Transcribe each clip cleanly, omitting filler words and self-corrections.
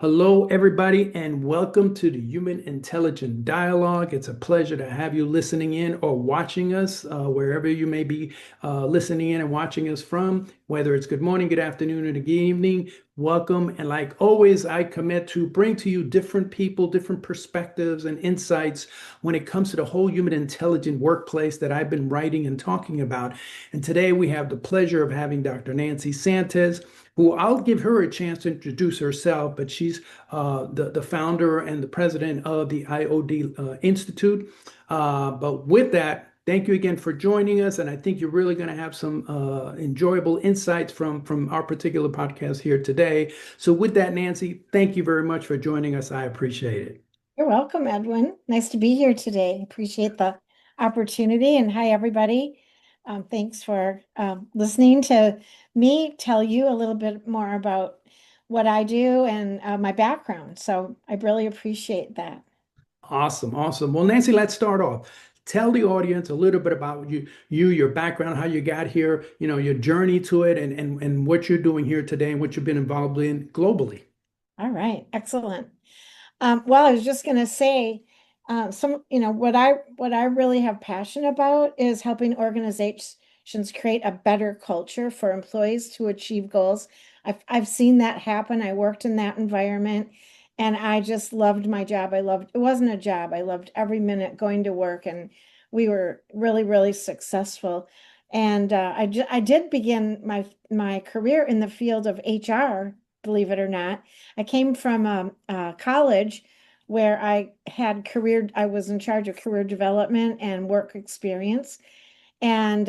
Hello, everybody, and welcome to the Human Intelligent Dialogue. It's a pleasure to have you listening in or watching us, wherever you may be listening in and watching us from, whether it's good morning, good afternoon, or good evening. Welcome. And like always, I commit to bring to you different people, different perspectives, and insights when it comes to the whole human intelligent workplace that I've been writing and talking about. And today we have the pleasure of having Dr. Nancy Santes, who I'll give her a chance to introduce herself, but she's the founder and the president of the IOD Institute. But with that, thank you again for joining us, and I think you're really going to have some enjoyable insights from our particular podcast here today. So with that, Nancy, thank you very much for joining us. I appreciate it. You're welcome, Edwin. Nice to be here today. Appreciate the opportunity. And hi, everybody. Thanks for listening to me tell you a little bit more about what I do and my background. So I really appreciate that. Awesome, awesome. Well, Nancy, let's start off. Tell the audience a little bit about your background, how you got here, your journey to it, and what you're doing here today and what you've been involved in globally. All right, excellent. Well, I was just going to say, what I really have passion about is helping organizations create a better culture for employees to achieve goals. I've seen that happen. I worked in that environment, and I just loved my job. It wasn't a job. I loved every minute going to work, and we were really, really successful. And I did begin my career in the field of HR, believe it or not. I came from college where I was in charge of career development and work experience, and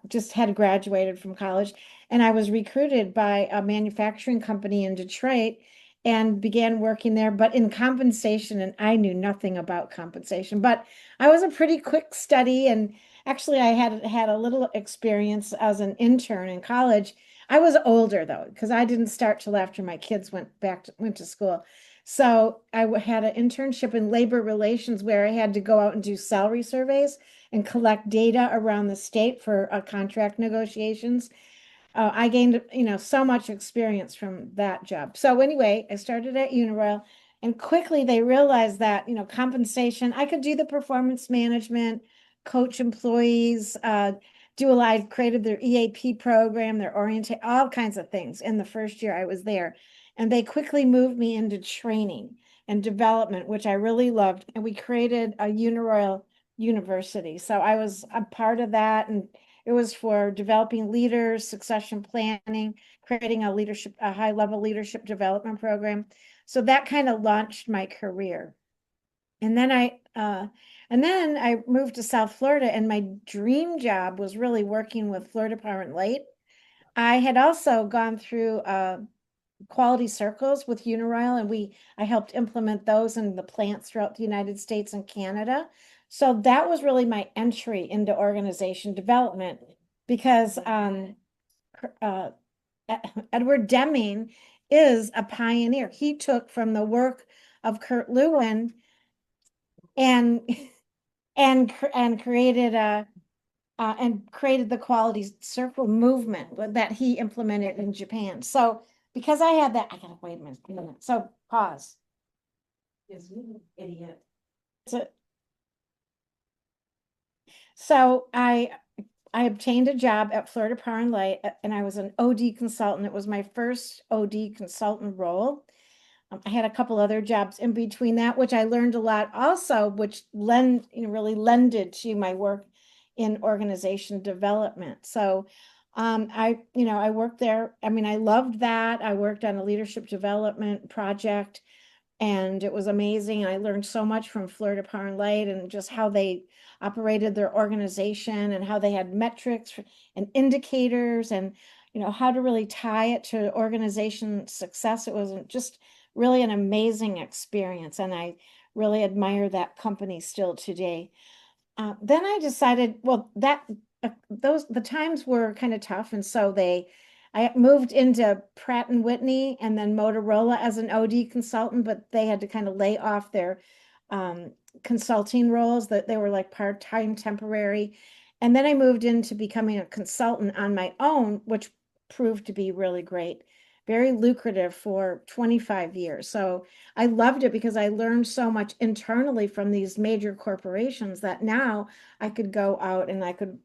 just had graduated from college. And I was recruited by a manufacturing company in Detroit and began working there, but in compensation. And I knew nothing about compensation, but I was a pretty quick study. And actually, I had a little experience as an intern in college. I was older though, because I didn't start till after my kids went to school. So had an internship in labor relations where I had to go out and do salary surveys and collect data around the state for contract negotiations. I gained, so much experience from that job. So anyway, I started at Uniroyal, and quickly they realized that, compensation, I could do the performance management, coach employees, I created their EAP program, their orientation, all kinds of things in the first year I was there. And they quickly moved me into training and development, which I really loved. And we created a Uniroyal University. So I was a part of that, and it was for developing leaders, succession planning, creating a high level leadership development program. So that kind of launched my career. And then I moved to South Florida, and my dream job was really working with Florida Power and Light. I had also gone through quality circles with Uniroyal, and I helped implement those in the plants throughout the United States and Canada. So that was really my entry into organization development, because uh, Edward Deming is a pioneer. He took from the work of Kurt Lewin and and created the quality circle movement that he implemented in Japan. So because I had that, I gotta wait a minute. So pause. Is you an idiot? So, so I obtained a job at Florida Power and Light, and I was an OD consultant. It was my first OD consultant role. I had a couple other jobs in between that, which I learned a lot also, which really lended to my work in organization development. So I worked there. I mean, I loved that. I worked on a leadership development project, and it was amazing. I learned so much from Florida Power and Light, and just how they operated their organization, and how they had metrics and indicators, and how to really tie it to organization success. It was just really an amazing experience, and I really admire that company still today. Then I decided, well, that those the times were kind of tough, and so I moved into Pratt and Whitney and then Motorola as an OD consultant, but they had to kind of lay off their um, consulting roles, that they were like part-time temporary. And then I moved into becoming a consultant on my own, which proved to be really great. very lucrative for 25 years. So I loved it because I learned so much internally from these major corporations that now I could go out and I could,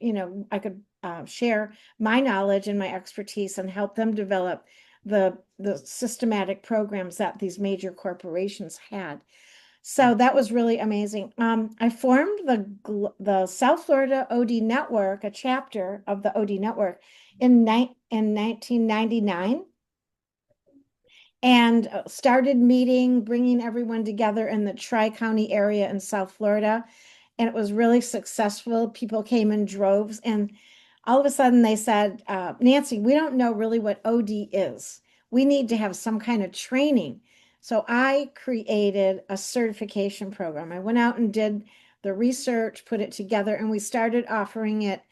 I could share my knowledge and my expertise and help them develop the systematic programs that these major corporations had. So that was really amazing. I formed the South Florida OD Network, a chapter of the OD Network in 1999, and started meeting, bringing everyone together in the Tri-County area in South Florida. And it was really successful. People came in droves, and all of a sudden they said, Nancy, we don't know really what OD is. We need to have some kind of training. So I created a certification program. I went out and did the research, put it together, and we started offering it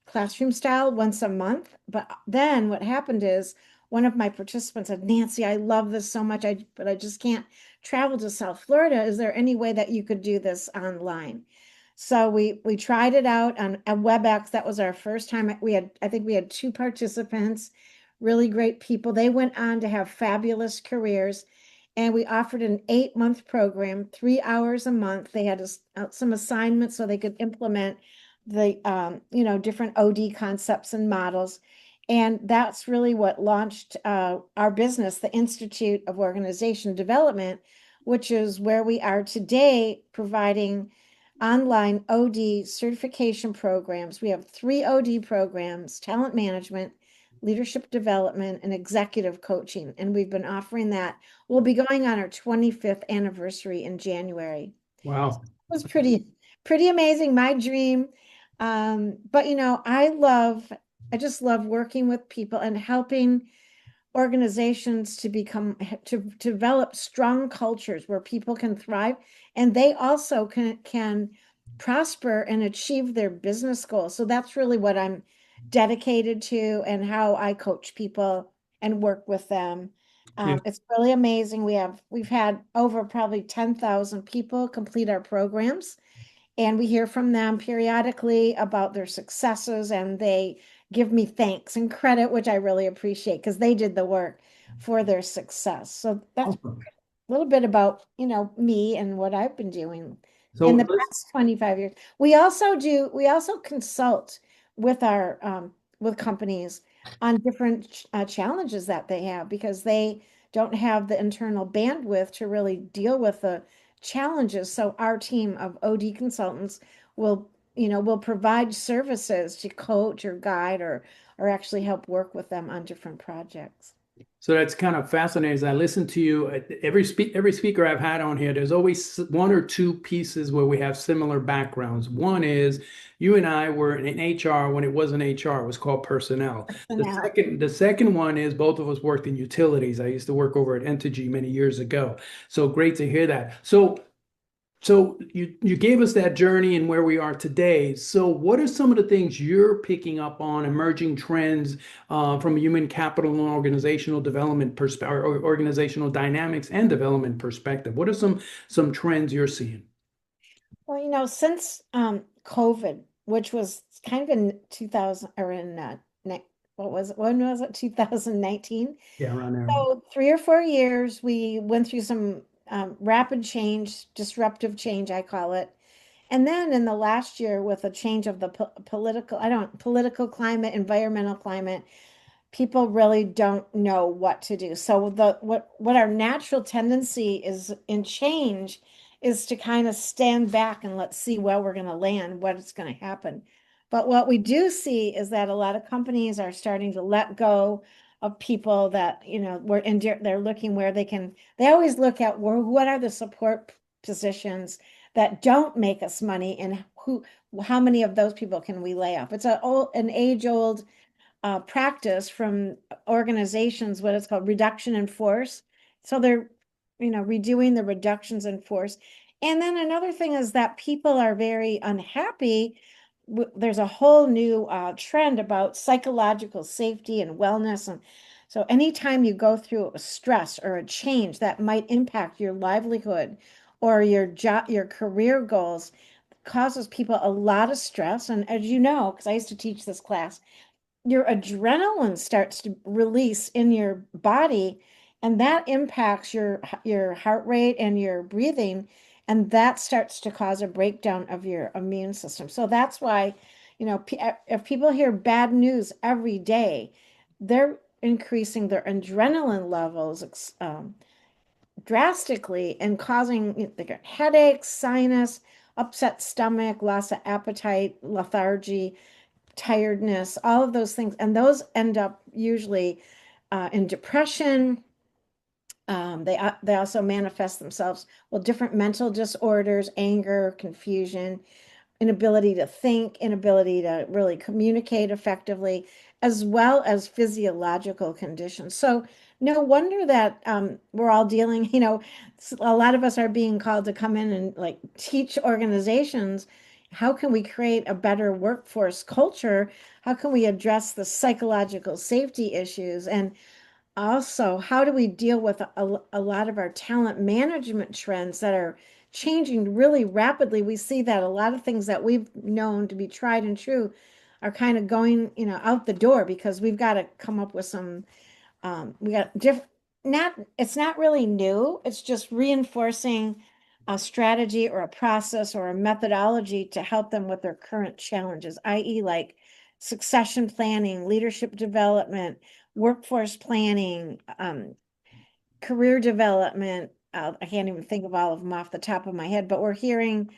classroom style once a month. But then what happened is one of my participants said, Nancy, I love this so much, but I just can't travel to South Florida. Is there any way that you could do this online? So we tried it out on a WebEx. That was our first time. I think we had two participants, really great people. They went on to have fabulous careers. And we offered an 8-month program, 3 hours a month. They had some assignments so they could implement the different OD concepts and models. And that's really what launched our business, the Institute of Organization Development, which is where we are today, providing online OD certification programs. We have 3 OD programs: talent management, leadership development, and executive coaching. And we've been offering that. We'll be going on our 25th anniversary in January. Wow. Was pretty amazing, my dream. But I just love working with people and helping organizations to develop strong cultures where people can thrive, and they also can prosper and achieve their business goals. So that's really what I'm dedicated to and how I coach people and work with them. Yeah. It's really amazing. We've had over probably 10,000 people complete our programs, and we hear from them periodically about their successes, and they give me thanks and credit, which I really appreciate because they did the work for their success. So that's Awesome. a little bit about, me and what I've been doing So in the let's past 25 years. We also consult with our with companies on different challenges that they have because they don't have the internal bandwidth to really deal with the challenges. So our team of OD consultants will provide services to coach or guide or actually help work with them on different projects. So that's kind of fascinating. As I listen to you, every speaker I've had on here, there's always one or two pieces where we have similar backgrounds. One is you and I were in HR when it wasn't HR, it was called personnel. The Now, second, the second one is both of us worked in utilities. I used to work over at Entergy many years ago. So great to hear that. So you gave us that journey and where we are today. So what are some of the things you're picking up on emerging trends from a human capital and organizational development perspective, or organizational dynamics and development perspective? What are some trends you're seeing? well, since COVID, which was kind of in 2000 or in what was it? When was it? 2019. Yeah, around there. So 3 or 4 years, we went through some rapid change, disruptive change, I call it. And then in the last year, with a change of the political climate, environmental climate, people really don't know what to do. So what our natural tendency is in change is to kind of stand back and let's see where we're going to land, what's going to happen. But what we do see is that a lot of companies are starting to let go of people that, they're looking where they always look at what are the support positions that don't make us money, and how many of those people can we lay off? It's an age-old practice from organizations, what it's called reduction in force. So they're, redoing the reductions in force. And then another thing is that people are very unhappy. There's a whole new trend about psychological safety and wellness. And so anytime you go through a stress or a change that might impact your livelihood or your job, your career goals, causes people a lot of stress. And as you know, because I used to teach this class, your adrenaline starts to release in your body, and that impacts your heart rate and your breathing, and that starts to cause a breakdown of your immune system. So that's why, if people hear bad news every day, they're increasing their adrenaline levels drastically and causing they get headaches, sinus, upset stomach, loss of appetite, lethargy, tiredness, all of those things. And those end up usually in depression. They also manifest themselves with different mental disorders, anger, confusion, inability to think, inability to really communicate effectively, as well as physiological conditions. So no wonder that we're all dealing, a lot of us are being called to come in and like teach organizations, how can we create a better workforce culture? How can we address the psychological safety issues? And also, how do we deal with a lot of our talent management trends that are changing really rapidly? We see that a lot of things that we've known to be tried and true are kind of going, out the door because we've got to come up with some, we got different, not, it's not really new. It's just reinforcing a strategy or a process or a methodology to help them with their current challenges, i.e., like succession planning, leadership development, workforce planning, career development. I can't even think of all of them off the top of my head, but we're hearing,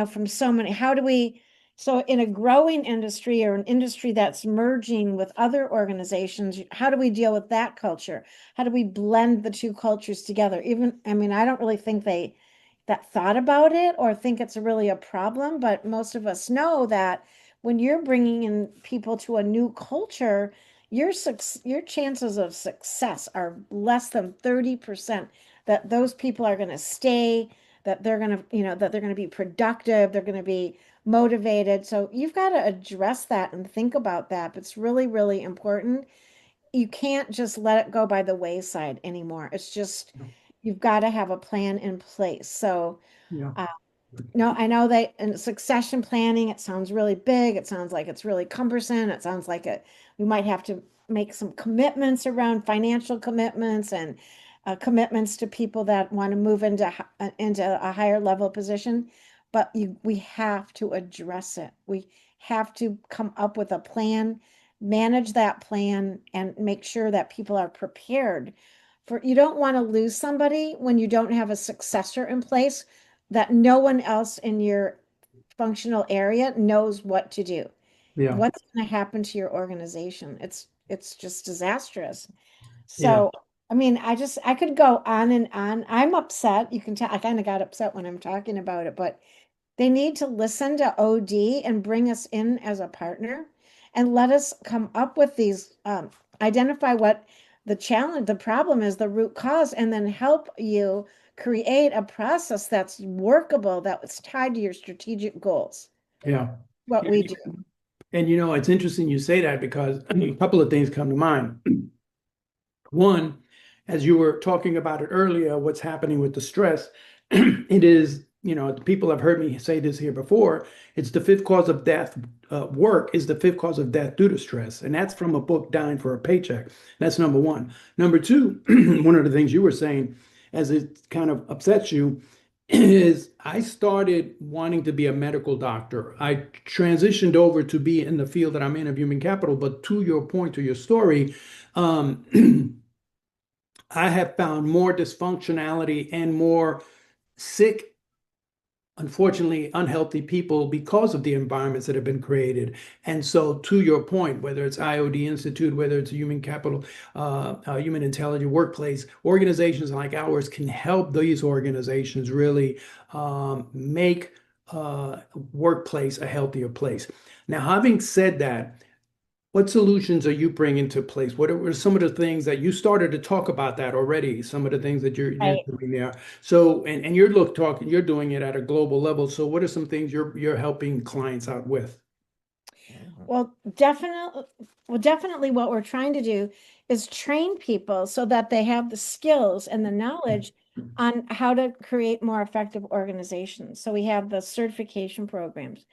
from so many. So in a growing industry or an industry that's merging with other organizations, how do we deal with that culture? How do we blend the two cultures together? Even, I mean, I don't really think they that thought about it or think it's really a problem, but most of us know that when you're bringing in people to a new culture, your chances of success are less than 30% that those people are going to stay, that they're going to, that they're going to be productive, they're going to be motivated. So you've got to address that and think about that. It's really, really important. You can't just let it go by the wayside anymore. It's just, you've got to have a plan in place. So, Yeah. uh, no, I know that in succession planning, it sounds really big. It sounds like it's really cumbersome. It sounds like we might have to make some commitments around financial commitments and commitments to people that want to move into a higher level position. But we have to address it. We have to come up with a plan, manage that plan, and make sure that people are prepared you don't want to lose somebody when you don't have a successor in place that no one else in your functional area knows what to do. Yeah. What's going to happen to your organization? It's just disastrous. Yeah. So, I mean, I could go on and on. I'm upset. You can tell I kind of got upset when I'm talking about it, but they need to listen to OD and bring us in as a partner and let us come up with these, identify what the problem is, the root cause, and then help you create a process that's workable, that's tied to your strategic goals. Yeah. What we And, do. and it's interesting you say that because a couple of things come to mind. One, as you were talking about it earlier, what's happening with the stress, it is, people have heard me say this here before. It's the fifth cause of death. Work is the fifth cause of death due to stress. And that's from a book, Dying for a Paycheck. That's number one. Number two, one of the things you were saying, as it kind of upsets you, is I started wanting to be a medical doctor. I transitioned over to be in the field that I'm in of human capital. But to your point, to your story, I have found more dysfunctionality and more sick, unfortunately unhealthy people because of the environments that have been created. And so, to your point, whether it's IOD Institute, whether it's a human capital, human intelligent workplace, organizations like ours can help these organizations really make workplace a healthier place. Now, having said that, what solutions are you bringing to place? What are some of the things that you started to talk about that already? Some of the things that you're Right. doing there. So, and you're doing it at a global level. So, what are some things you're helping clients out with? Well, definitely what we're trying to do is train people so that they have the skills and the knowledge on how to create more effective organizations. So we have the certification programs.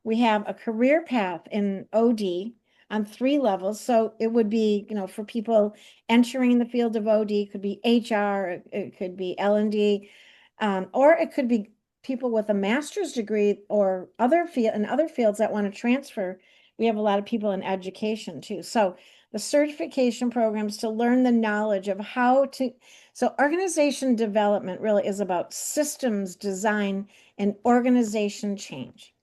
We have a career path in OD, on three levels. So it would be, for people entering the field of OD, it could be HR, it could be L&D, or it could be people with a master's degree or other fields that want to transfer. We have a lot of people in education too. So the certification programs to learn the knowledge of how to, so organization development really is about systems design and organization change.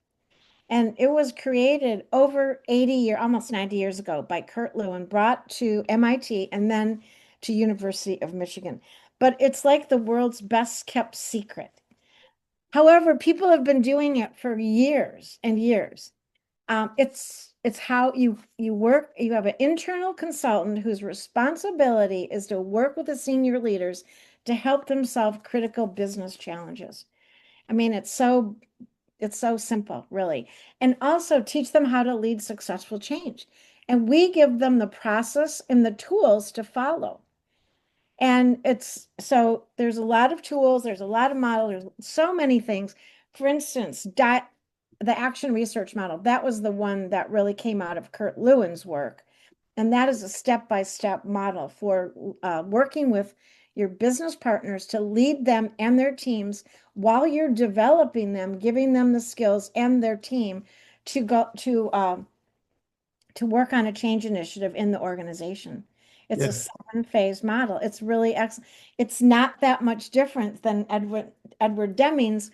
And it was created over 80 years, almost 90 years ago by Kurt Lewin, brought to MIT and then to University of Michigan. But it's like the world's best kept secret. However, people have been doing it for years and years. It's how you work. You have an internal consultant whose responsibility is to work with the senior leaders to help them solve critical business challenges. I mean, it's so simple, really. And also teach them how to lead successful change. And we give them the process and the tools to follow. And so there's a lot of tools, there's a lot of models, there's so many things. For instance, the action research model, that was the one that really came out of Kurt Lewin's work. And that is a step-by-step model for working with your business partners to lead them and their teams while you're developing them, giving them the skills and their team to go to work on a change initiative in the organization. It's a Yes. 7 phase model. It's really excellent. It's not that much different than Edward Deming's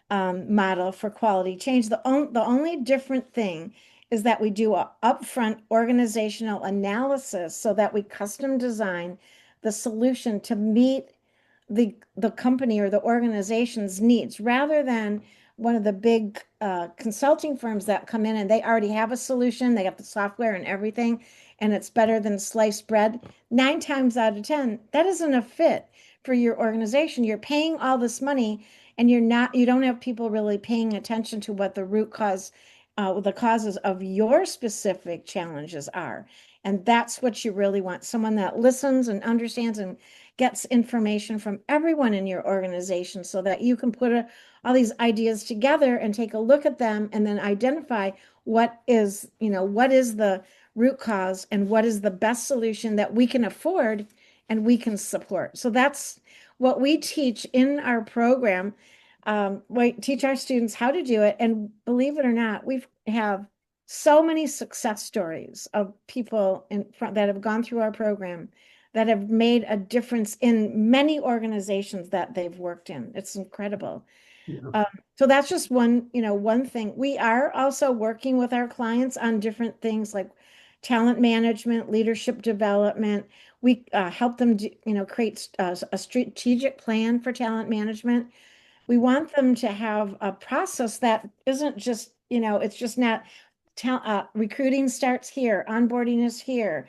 model for quality change. The only different thing is that we do a upfront organizational analysis so that we custom design the solution to meet the company or the organization's needs rather than one of the big consulting firms that come in and they already have a solution, they have the software and everything, and it's better than sliced bread. 9 times out of 10, that isn't a fit for your organization. You're paying all this money and you don't have people really paying attention to what the root cause, the causes of your specific challenges are. And that's what you really want. Someone that listens and understands and gets information from everyone in your organization so that you can put all these ideas together and take a look at them and then identify what is the root cause and what is the best solution that we can afford and we can support. So that's what we teach in our program. We teach our students how to do it. And believe it or not, we have so many success stories of people that have gone through our program that have made a difference in many organizations that they've worked in. It's incredible. Yeah. Um, so that's just one thing. We are also working with our clients on different things like talent management, leadership development. We help them create a strategic plan for talent management. We want them to have a process that isn't just, it's just not recruiting starts here, onboarding is here,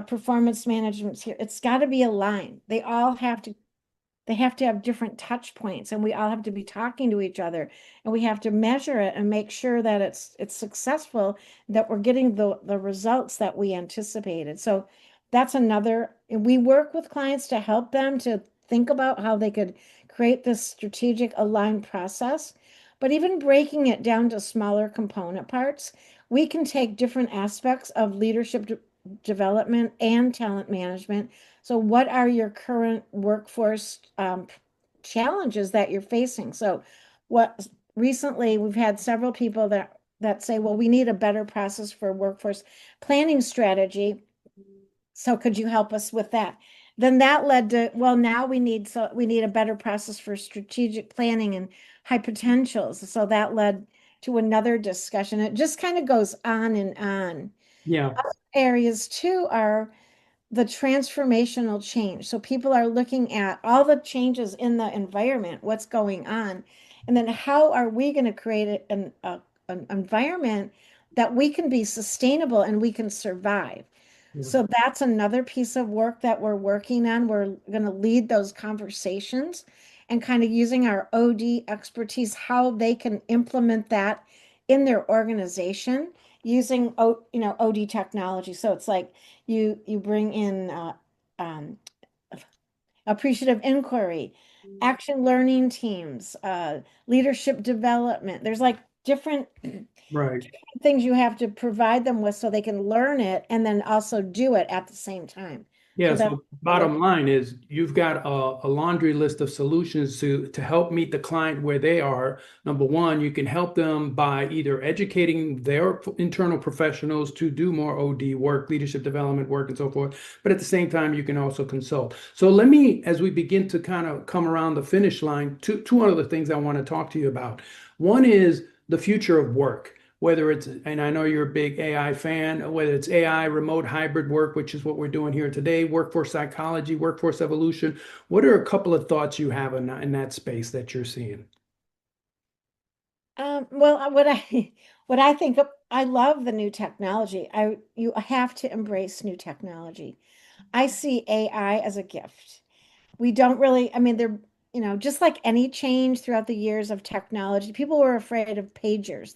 performance management's here. It's got to be aligned. They have to have different touch points and we all have to be talking to each other and we have to measure it and make sure that it's successful, that we're getting the results that we anticipated. So that's another, and we work with clients to help them to think about how they could create this strategic aligned process. But even breaking it down to smaller component parts, we can take different aspects of leadership development and talent management. So what are your current workforce challenges that you're facing? So what recently we've had several people that say, well, we need a better process for workforce planning strategy. So could you help us with that? Then that led to, well, now we need a better process for strategic planning and high potentials. So that led to another discussion. It just kind of goes on and on. Yeah. Other areas too are the transformational change. So people are looking at all the changes in the environment, what's going on, and then how are we going to create an environment that we can be sustainable and we can survive. Yeah. So that's another piece of work that we're working on. We're going to lead those conversations and kind of using our OD expertise, how they can implement that in their organization using OD technology. So it's like you bring in um, appreciative inquiry, action learning teams, leadership development. There's like different Right. things you have to provide them with so they can learn it and then also do it at the same time. Yeah, So that's so what we're bottom line is you've got a laundry list of solutions to help meet the client where they are. Number one, you can help them by either educating their internal professionals to do more OD work, leadership development work, and so forth. But at the same time, you can also consult. So let me, as we begin to kind of come around the finish line, two other things I want to talk to you about. One is the future of work, whether it's, and I know you're a big AI fan, whether it's AI, remote hybrid work, which is what we're doing here today, workforce psychology, workforce evolution. What are a couple of thoughts you have in that space that you're seeing? Well, what I what I think of, I love the new technology. You have to embrace new technology. I see AI as a gift. We don't really, I mean, they're, just like any change throughout the years of technology, people were afraid of pagers.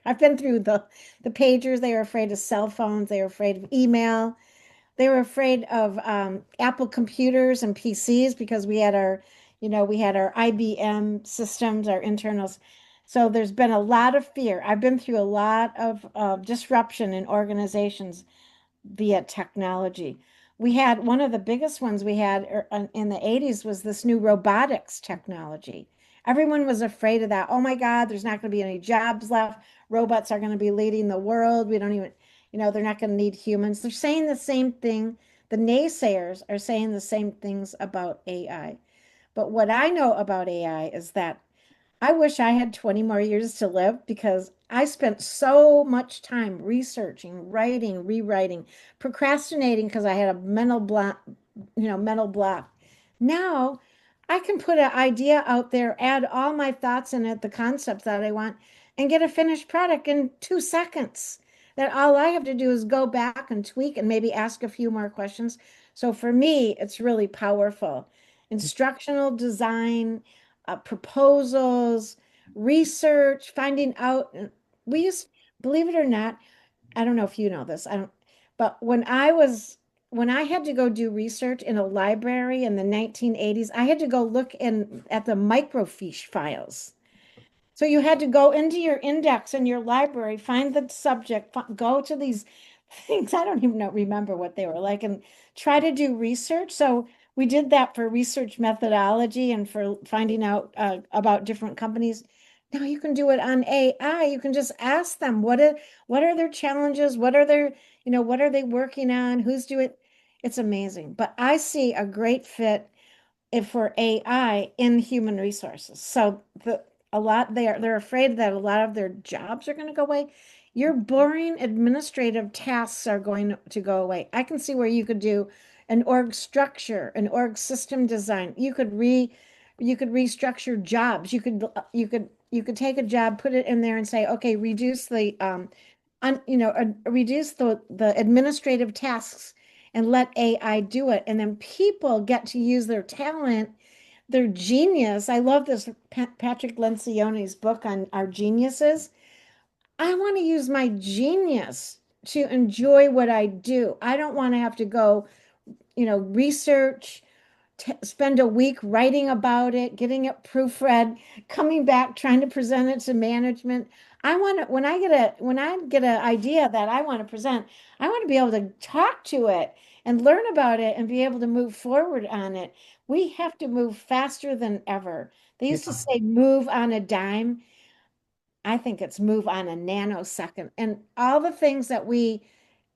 I've been through the pagers. They were afraid of cell phones. They were afraid of email. They were afraid of Apple computers and PCs because we had our IBM systems, our internals. So there's been a lot of fear. I've been through a lot of disruption in organizations via technology. We had one of the biggest ones we had in the 80s was this new robotics technology. Everyone was afraid of that. Oh my God, there's not going to be any jobs left. Robots are going to be leading the world. We don't even, they're not going to need humans. They're saying the same thing. The naysayers are saying the same things about AI. But what I know about AI is that I wish I had 20 more years to live because I spent so much time researching, writing, rewriting, procrastinating because I had a mental block. Now I can put an idea out there, add all my thoughts in it, the concepts that I want, and get a finished product in 2 seconds. That all I have to do is go back and tweak and maybe ask a few more questions. So for me, it's really powerful. Instructional design, proposals, research, finding out. We used, believe it or not, I don't know if you know this. I don't, but when I had to go do research in a library in the 1980s, I had to go look in at the microfiche files. So you had to go into your index in your library, find the subject, go to these things. I don't even remember what they were like, and try to do research. So we did that for research methodology and for finding out about different companies. Now you can do it on AI. You can just ask them what are their challenges? What are their, what are they working on? Who's doing? It's amazing. But I see a great fit if for AI in human resources. So they're afraid that a lot of their jobs are going to go away. Your boring administrative tasks are going to go away. I can see where you could do an org structure, an org system design. You could restructure jobs. You could take a job, put it in there and say, okay, reduce the reduce the administrative tasks and let AI do it. And then people get to use their talent, their genius. I love this Patrick Lencioni's book on our geniuses. I want to use my genius to enjoy what I do. I don't want to have to go, research, spend a week writing about it, getting it proofread, coming back, trying to present it to management. I want to, when I get an idea that I want to present, I want to be able to talk to it and learn about it and be able to move forward on it. We have to move faster than ever. They used to Yeah. say move on a dime. I think it's move on a nanosecond. And all the things that we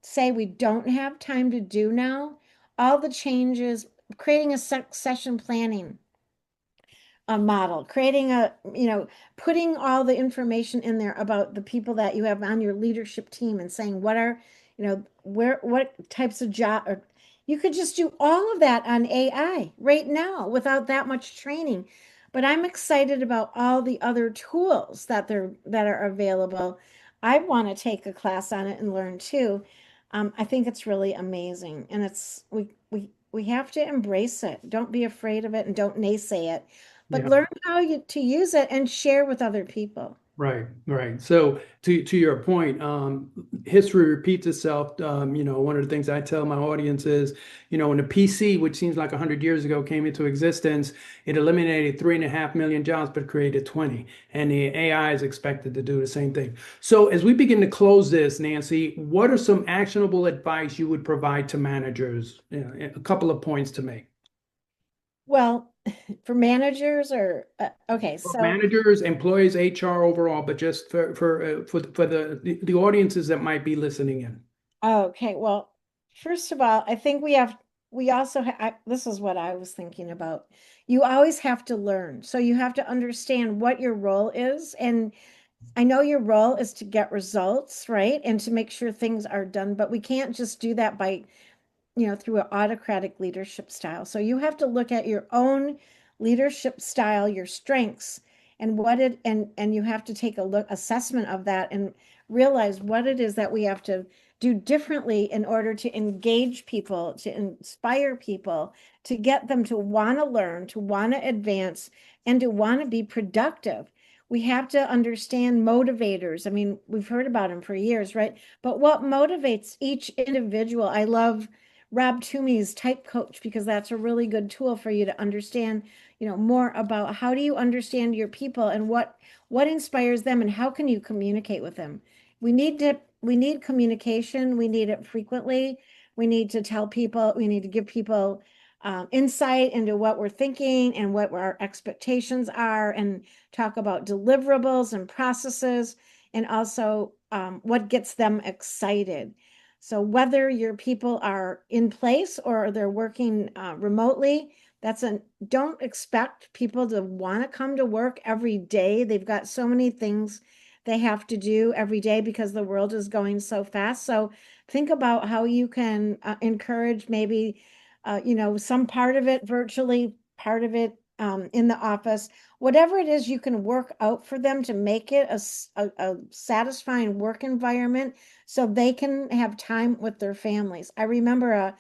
say we don't have time to do now, all the changes, creating a succession planning a model, creating putting all the information in there about the people that you have on your leadership team and saying what are, what types of job, or you could just do all of that on AI right now without that much training. But I'm excited about all the other tools that are available. I want to take a class on it and learn too. I think it's really amazing, and we have to embrace it. Don't be afraid of it, and don't naysay it, but Yeah. learn how to use it and share with other people. Right, right. So to your point, history repeats itself. One of the things I tell my audience is, when the PC, which seems like 100 years ago, came into existence, it eliminated 3.5 million jobs, but created 20. And the AI is expected to do the same thing. So as we begin to close this, Nancy, what are some actionable advice you would provide to managers? A couple of points to make. Well, for managers or okay, For so managers, employees, HR overall, but just for the audiences that might be listening in. okay, well, first of all, I think we also this is what I was thinking about. You always have to learn. So you have to understand what your role is. And I know your role is to get results, right? And to make sure things are done, but we can't just do that by through an autocratic leadership style. So you have to look at your own leadership style, your strengths, and what it and you have to take a look assessment of that and realize what it is that we have to do differently in order to engage people, to inspire people, to get them to want to learn, to want to advance, and to want to be productive. We have to understand motivators. I mean, we've heard about them for years, right? But what motivates each individual? I love Rob Toomey's type coach because that's a really good tool for you to understand, more about how do you understand your people and what inspires them and how can you communicate with them. We need communication. We need it frequently. We need to tell people, we need to give people insight into what we're thinking and what our expectations are and talk about deliverables and processes and also what gets them excited. So whether your people are in place or they're working remotely, don't expect people to want to come to work every day. They've got so many things they have to do every day because the world is going so fast. So think about how you can encourage maybe, some part of it virtually, part of it in the office, whatever it is you can work out for them to make it a satisfying work environment so they can have time with their families. I remember a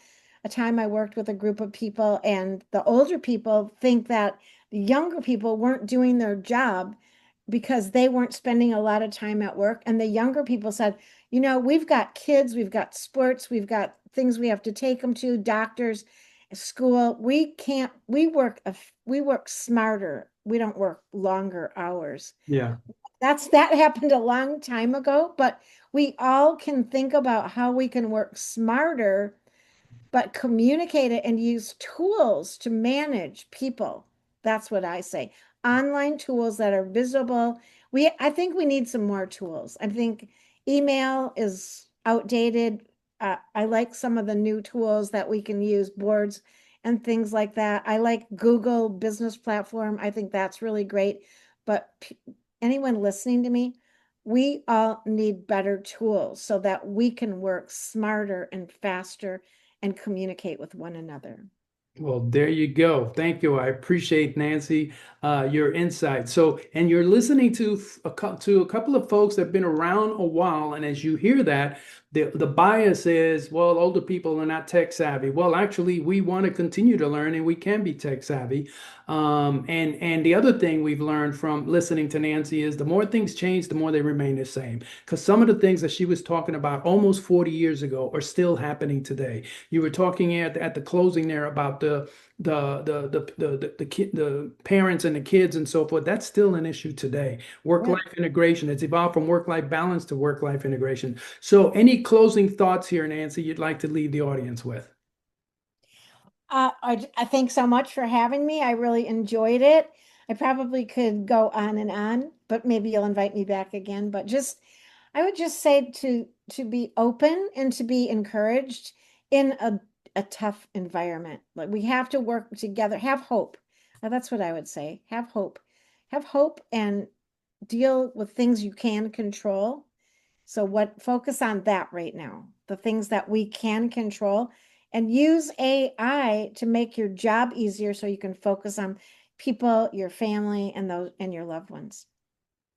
time I worked with a group of people, and the older people think that the younger people weren't doing their job because they weren't spending a lot of time at work. And the younger people said, we've got kids, we've got sports, we've got things we have to take them to, doctors, school. We can't, we work smarter. We don't work longer hours. Yeah. That happened a long time ago, but we all can think about how we can work smarter, but communicate it and use tools to manage people. That's what I say. Online tools that are visible. I think we need some more tools. I think email is outdated. I like some of the new tools that we can use, boards and things like that. I like Google Business Platform. I think that's really great. But anyone listening to me, we all need better tools so that we can work smarter and faster and communicate with one another. Well, there you go. Thank you. I appreciate Nancy, your insight. So, and you're listening to to a couple of folks that have been around a while, and as you hear that, the bias is, well, older people are not tech savvy. Well, actually, we want to continue to learn, and we can be tech savvy. And the other thing we've learned from listening to Nancy is the more things change, the more they remain the same. Because some of the things that she was talking about almost 40 years ago are still happening today. You were talking at the closing there about the parents and the kids and so forth. That's still an issue today. Yeah. Work-life integration. It's evolved from work-life balance to work-life integration. So, any closing thoughts here, Nancy, you'd like to leave the audience with? I thank so much for having me. I really enjoyed it. I probably could go on and on, but maybe you'll invite me back again. But I would just say to be open and to be encouraged in a tough environment. Like we have to work together, have hope. That's what I would say. Have hope and deal with things you can control. So what focus on that right now, the things that we can control and use AI to make your job easier so you can focus on people, your family, and those and your loved ones.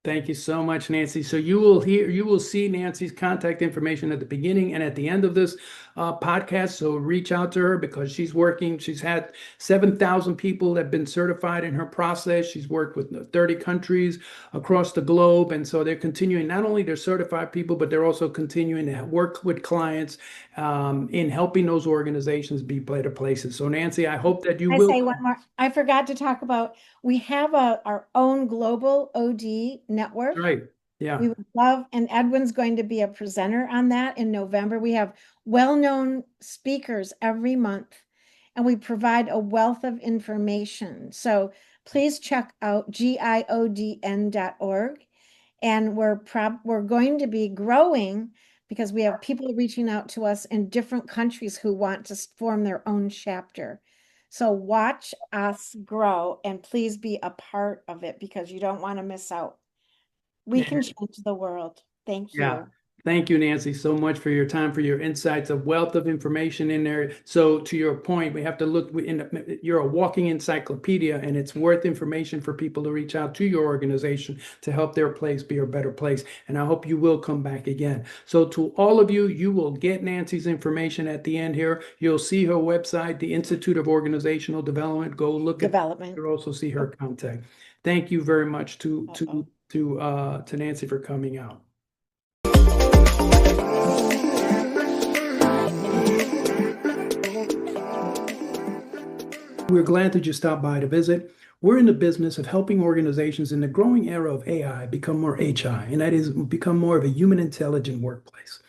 Thank you so much, Nancy. So you will see Nancy's contact information at the beginning and at the end of this podcast. So reach out to her because she's working. She's had 7,000 people that have been certified in her process. She's worked with 30 countries across the globe. And so they're continuing, not only to certify people, but they're also continuing to work with clients in helping those organizations be better places. So Nancy, I hope that you I will. say one more. I forgot to talk about, we have our own global OD network. Right. Yeah. We would love, and Edwin's going to be a presenter on that in November. We have well-known speakers every month, and we provide a wealth of information. So please check out giodn.org. And we're going to be growing because we have people reaching out to us in different countries who want to form their own chapter. So watch us grow and please be a part of it because you don't want to miss out. We can change the world. Thank Yeah. you. Thank you, Nancy, so much for your time, for your insights, a wealth of information in there. So, to your point, we have to look you're a walking encyclopedia, and it's worth information for people to reach out to your organization to help their place be a better place. And I hope you will come back again. So, to all of you, you will get Nancy's information at the end here. You'll see her website, the Institute of Organizational Development. Go look at. Development. You'll also see her Oh, contact. Thank you very much uh-oh. to Nancy for coming out. We're glad that you stopped by to visit. We're in the business of helping organizations in the growing era of AI become more HI, and that is become more of a human intelligent workplace.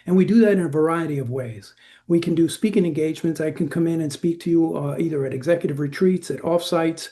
And we do that in a variety of ways. We can do speaking engagements. I can come in and speak to you either at executive retreats, at offsites,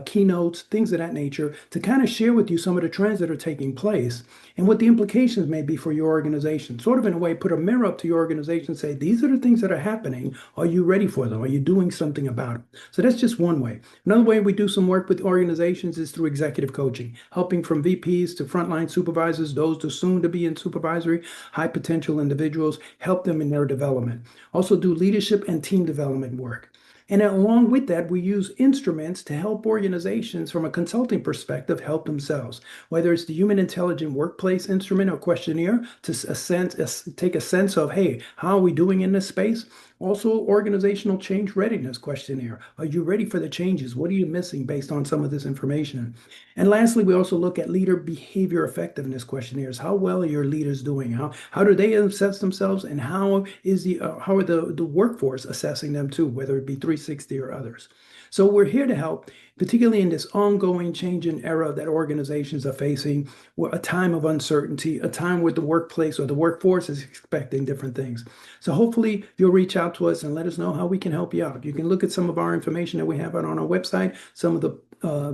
keynotes, things of that nature, to kind of share with you some of the trends that are taking place and what the implications may be for your organization. Sort of in a way, put a mirror up to your organization and say, these are the things that are happening. Are you ready for them? Are you doing something about it? So that's just one way. Another way we do some work with organizations is through executive coaching, helping from VPs to frontline supervisors, those to soon to be in supervisory, high potential individuals, help them in their development. Also do leadership and team development work. And along with that, we use instruments to help organizations from a consulting perspective help themselves, whether it's the Human Intelligent Workplace instrument or questionnaire to take a sense of, hey, how are we doing in this space? Also, organizational change readiness questionnaire. Are you ready for the changes? What are you missing based on some of this information? And lastly, we also look at leader behavior effectiveness questionnaires. How well are your leaders doing? How do they assess themselves? And how are the workforce assessing them too, whether it be 360 or others? So we're here to help, particularly in this ongoing changing era that organizations are facing, a time of uncertainty, a time where the workplace or the workforce is expecting different things. So hopefully you'll reach out to us and let us know how we can help you out. You can look at some of our information that we have out on our website, some of the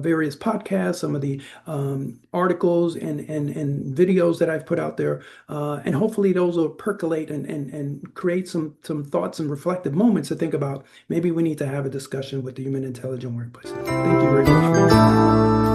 various podcasts, some of the articles and videos that I've put out there. And hopefully those will percolate and create some thoughts and reflective moments to think about maybe we need to have a discussion with the human intelligent workplace. Thank you very much.